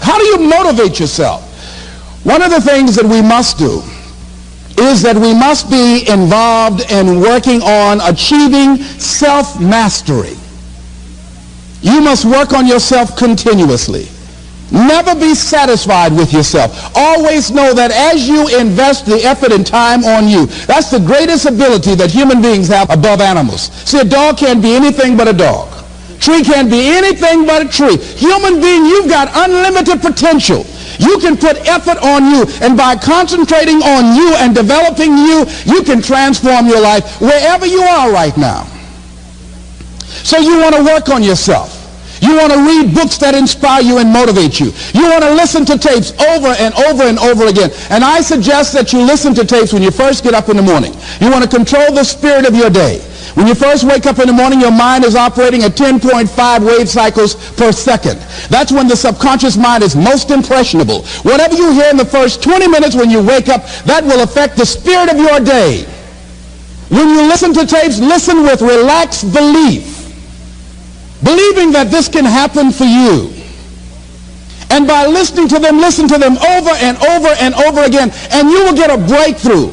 How do you motivate yourself? One of the things that we must do is that we must be involved in working on achieving self-mastery. You must work on yourself continuously. Never be satisfied with yourself. Always know that as you invest the effort and time on you, that's the greatest ability that human beings have above animals. See, a dog can't be anything but a dog. Tree can't be anything but a tree. Human being, you've got unlimited potential. You can put effort on you, and by concentrating on you and developing you, you can transform your life wherever you are right now. So you want to work on yourself. You want to read books that inspire you and motivate you. You want to listen to tapes over and over and over again. And I suggest that you listen to tapes when you first get up in the morning. You want to control the spirit of your day. When you first wake up in the morning, your mind is operating at 10.5 wave cycles per second. That's when the subconscious mind is most impressionable. Whatever you hear in the first 20 minutes when you wake up, that will affect the spirit of your day. When you listen to tapes, listen with relaxed belief, believing that this can happen for you. And by listening to them, listen to them over and over and over again, and you will get a breakthrough.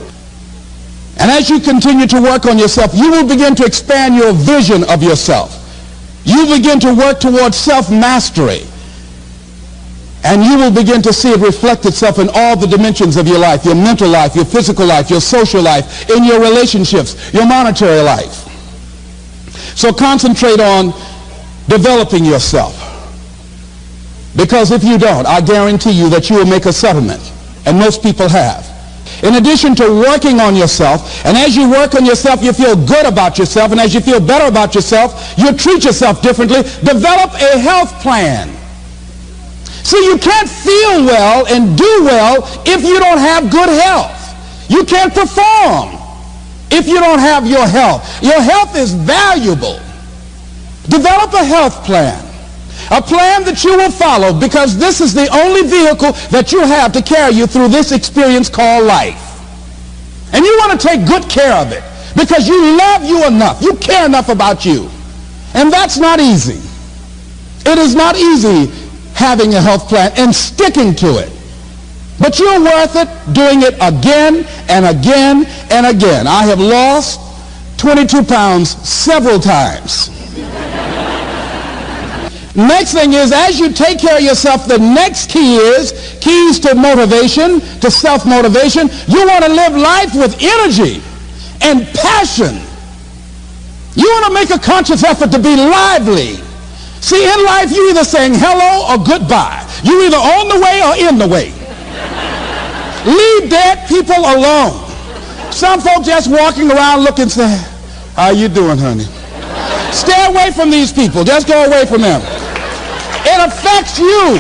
And as you continue to work on yourself, you will begin to expand your vision of yourself. You begin to work towards self-mastery. And you will begin to see it reflect itself in all the dimensions of your life, your mental life, your physical life, your social life, in your relationships, your monetary life. So concentrate on developing yourself. Because if you don't, I guarantee you that you will make a settlement. And most people have. In addition to working on yourself, and as you work on yourself, you feel good about yourself, and as you feel better about yourself, you treat yourself differently. Develop a health plan. See, you can't feel well and do well if you don't have good health. You can't perform if you don't have your health. Your health is valuable. Develop a health plan. A plan that you will follow, because this is the only vehicle that you have to carry you through this experience called life. And you want to take good care of it because you love you enough. You care enough about you. And that's not easy. It is not easy having a health plan and sticking to it. But you're worth it doing it again and again and again. I have lost 22 pounds several times. Next thing is, as you take care of yourself, the next key is keys to motivation, to self-motivation. You want to live life with energy and passion. You want to make a conscious effort to be lively. See, in life, you're either saying hello or goodbye. You're either on the way or in the way. Leave dead people alone. Some folks just walking around looking, say, how you doing, honey? Stay away from these people. Just go away from them. It affects you.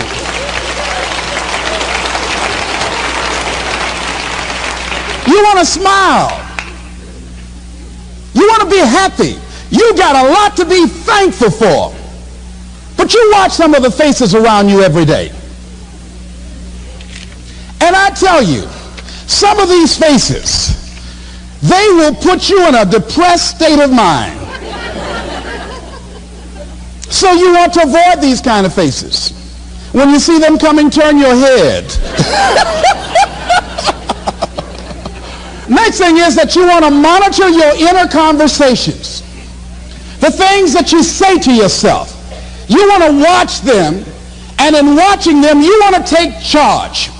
You want to smile. You want to be happy. You got a lot to be thankful for. But you watch some of the faces around you every day. And I tell you, some of these faces, they will put you in a depressed state of mind. So you want to avoid these kind of faces. When you see them coming, turn your head. Next thing is that you want to monitor your inner conversations. The things that you say to yourself. You want to watch them, and in watching them, you want to take charge.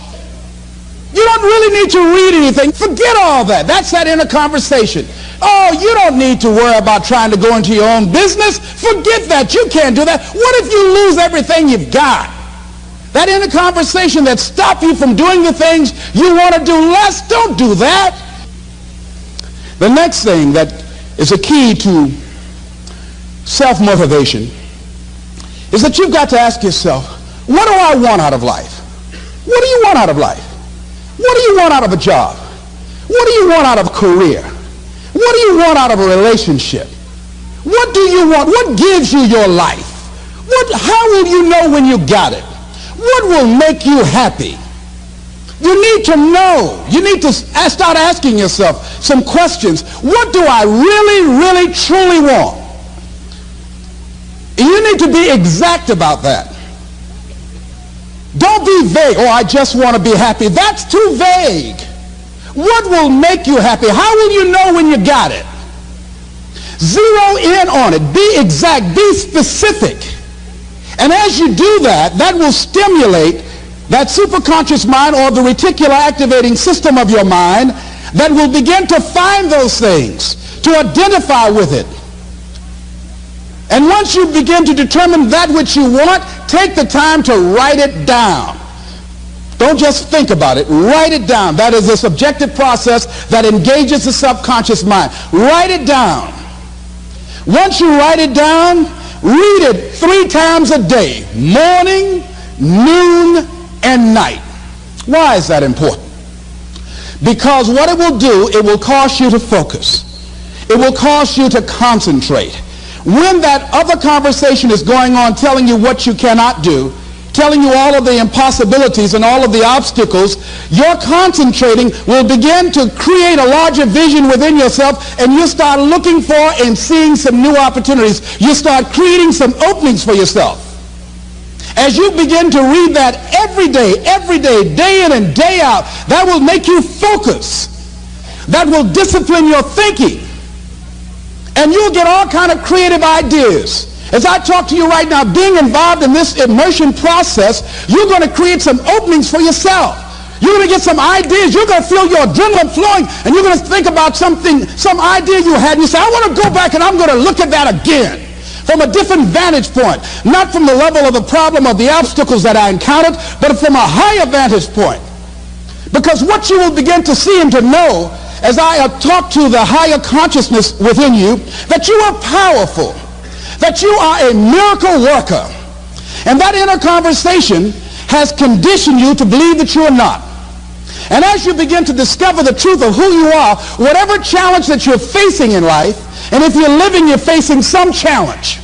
You don't really need to read anything. Forget all that. That's that inner conversation. Oh, you don't need to worry about trying to go into your own business. Forget that. You can't do that. What if you lose everything you've got? That inner conversation that stops you from doing the things you want to do less, don't do that. The next thing that is a key to self-motivation is that you've got to ask yourself, what do I want out of life? What do you want out of life? What do you want out of a job? What do you want out of a career? What do you want out of a relationship? What do you want? What gives you your life? How will you know when you got it? What will make you happy? You need to know. You need to start asking yourself some questions. What do I really, really, truly want? You need to be exact about that. Don't be vague. Oh, I just want to be happy. That's too vague. What will make you happy? How will you know when you got it? Zero in on it. Be exact. Be specific. And as you do that, that will stimulate that superconscious mind, or the reticular activating system of your mind, that will begin to find those things, to identify with it. And once you begin to determine that which you want, take the time to write it down. Don't just think about it. Write it down. That is a subjective process that engages the subconscious mind. Write it down. Once you write it down, read it 3 times a day, morning, noon, and night. Why is that important? Because what it will do, it will cause you to focus. It will cause you to concentrate. When that other conversation is going on telling you what you cannot do, telling you all of the impossibilities and all of the obstacles, your concentrating will begin to create a larger vision within yourself, and you start looking for and seeing some new opportunities. You start creating some openings for yourself. As you begin to read that every day, day in and day out, that will make you focus. That will discipline your thinking. And you'll get all kind of creative ideas. As I talk to you right now, being involved in this immersion process, you're going to create some openings for yourself. You're going to get some ideas. You're going to feel your adrenaline flowing, and you're going to think about something, some idea you had, and you say, I want to go back and I'm going to look at that again from a different vantage point, not from the level of the problem of the obstacles that I encountered, but from a higher vantage point. Because what you will begin to see and to know as I talk to the higher consciousness within you, that you are powerful, that you are a miracle worker. And that inner conversation has conditioned you to believe that you are not. And as you begin to discover the truth of who you are, whatever challenge that you're facing in life, and if you're living, you're facing some challenge,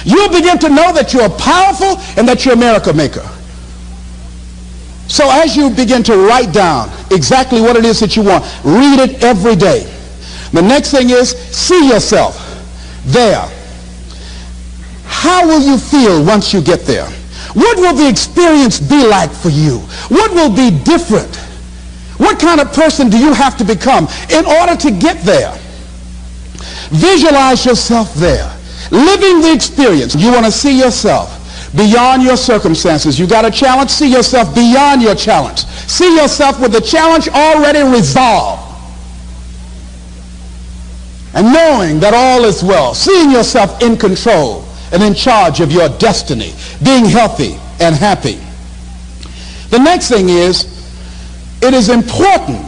you'll begin to know that you're powerful and that you're a miracle maker. So as you begin to write down exactly what it is that you want, read it every day. The next thing is, see yourself there. How will you feel once you get there? What will the experience be like for you? What will be different? What kind of person do you have to become in order to get there? Visualize yourself there, living the experience. You want to see yourself beyond your circumstances. You got a challenge, see yourself beyond your challenge. See yourself with the challenge already resolved. And knowing that all is well. Seeing yourself in control and in charge of your destiny. Being healthy and happy. The next thing is, it is important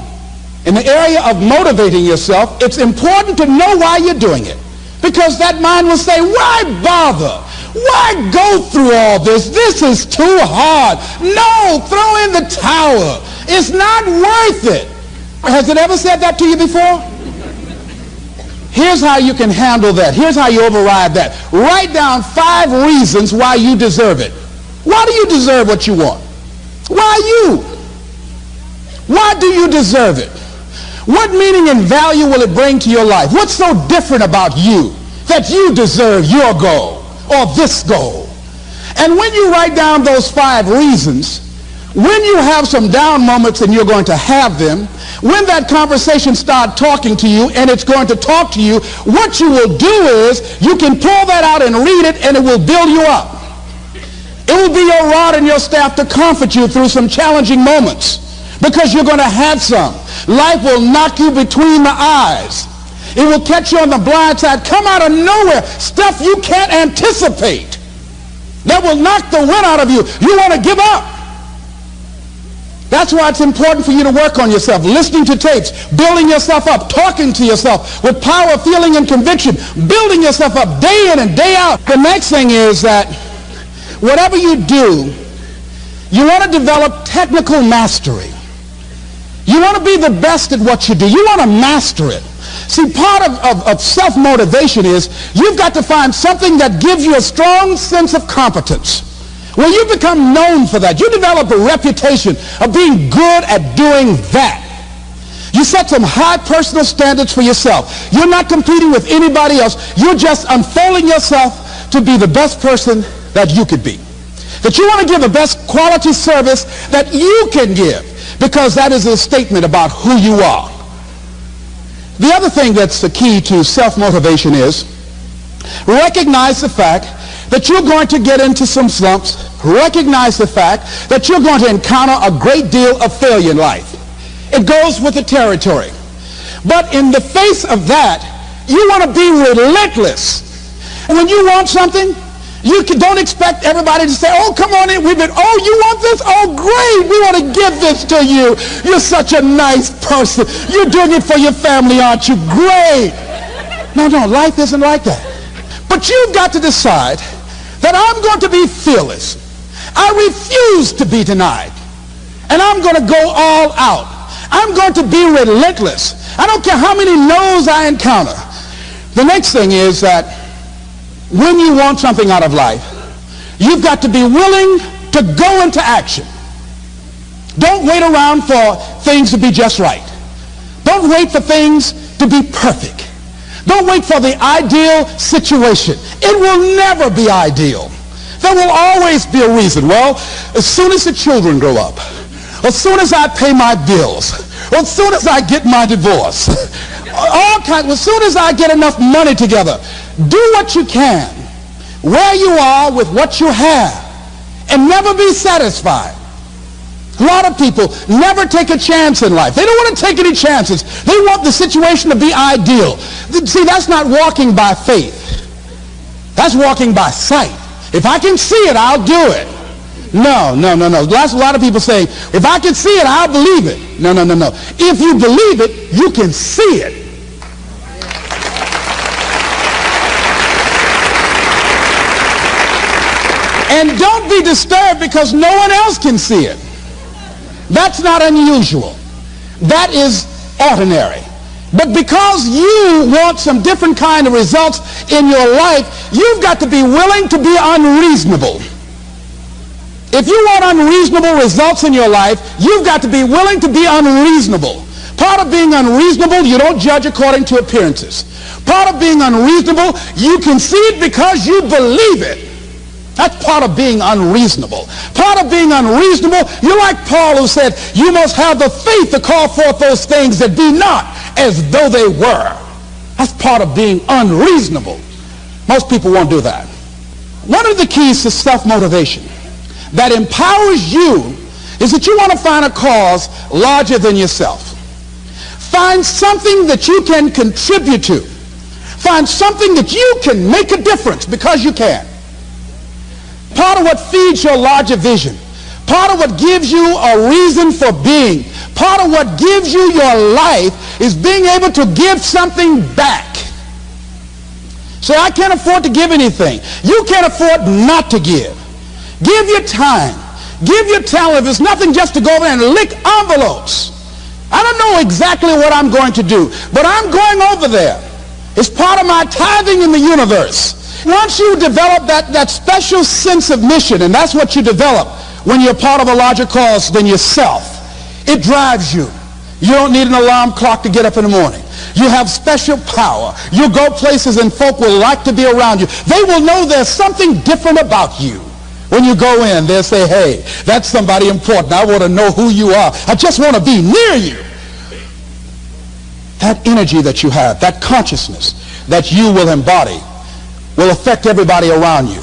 in the area of motivating yourself, it's important to know why you're doing it. Because that mind will say, why bother? Why go through all this? This is too hard. No, throw in the towel. It's not worth it. Has it ever said that to you before? Here's how you can handle that. Here's how you override that. Write down 5 reasons why you deserve it. Why do you deserve what you want? Why you? Why do you deserve it? What meaning and value will it bring to your life? What's so different about you that you deserve your goal or this goal? And when you write down those 5 reasons, when you have some down moments, and you're going to have them, when that conversation starts talking to you, and it's going to talk to you, what you will do is you can pull that out and read it, and it will build you up. It will be your rod and your staff to comfort you through some challenging moments, because you're going to have some. Life will knock you between the eyes. It will catch you on the blind side, come out of nowhere, stuff you can't anticipate that will knock the wind out of you. You want to give up. That's why it's important for you to work on yourself, listening to tapes, building yourself up, talking to yourself with power, feeling, and conviction, building yourself up day in and day out. The next thing is that whatever you do, you want to develop technical mastery. You want to be the best at what you do. You want to master it. See, part of self-motivation is you've got to find something that gives you a strong sense of competence. Well, you become known for that. You develop a reputation of being good at doing that. You set some high personal standards for yourself. You're not competing with anybody else. You're just unfolding yourself to be the best person that you could be. that you want to give the best quality service that you can give, because that is a statement about who you are. The other thing that's the key to self-motivation is recognize the fact that you're going to get into some slumps. Recognize the fact that you're going to encounter a great deal of failure in life. It goes with the territory. But in the face of that, you want to be relentless. When you want something, you don't expect everybody to say, oh, come on in. Oh, you want this? Oh, great. We want to give this to you. You're such a nice person. You're doing it for your family, aren't you? Great. No, life isn't like that. But you've got to decide that I'm going to be fearless. I refuse to be denied. And I'm going to go all out. I'm going to be relentless. I don't care how many no's I encounter. The next thing is that when you want something out of life, you've got to be willing to go into action. Don't wait around for things to be just right. Don't wait for things to be perfect. Don't wait for the ideal situation. It will never be ideal. There will always be a reason. Well, as soon as the children grow up, as soon as I pay my bills, as soon as I get my divorce, as soon as I get enough money together, do what you can, where you are with what you have, and never be satisfied. A lot of people never take a chance in life. They don't want to take any chances. They want the situation to be ideal. See, that's not walking by faith. That's walking by sight. If I can see it, I'll do it. No. That's a lot of people saying, if I can see it, I'll believe it. No. If you believe it, you can see it. And don't be disturbed because no one else can see it. That's not unusual. That is ordinary. But because you want some different kind of results in your life, you've got to be willing to be unreasonable. If you want unreasonable results in your life, you've got to be willing to be unreasonable. Part of being unreasonable, you don't judge according to appearances. Part of being unreasonable, you can see it because you believe it. That's part of being unreasonable. Part of being unreasonable, you're like Paul who said, you must have the faith to call forth those things that be not as though they were. That's part of being unreasonable. Most people won't do that. One of the keys to self-motivation that empowers you is that you want to find a cause larger than yourself. Find something that you can contribute to. Find something that you can make a difference because you can. Part of what feeds your larger vision, part of what gives you a reason for being, part of what gives you your life is being able to give something back. Say, I can't afford to give anything. You can't afford not to give. Give your time. Give your talent. If it's nothing, just to go over and lick envelopes. I don't know exactly what I'm going to do, but I'm going over there. It's part of my tithing in the universe. Once you develop that special sense of mission, and that's what you develop when you're part of a larger cause than yourself, it drives you. You don't need an alarm clock to get up in the morning. You have special power. You go places and folk will like to be around you. They will know there's something different about you. When you go in, they'll say, hey, that's somebody important. I want to know who you are. I just want to be near you. That energy that you have, that consciousness that you will embody, will affect everybody around you.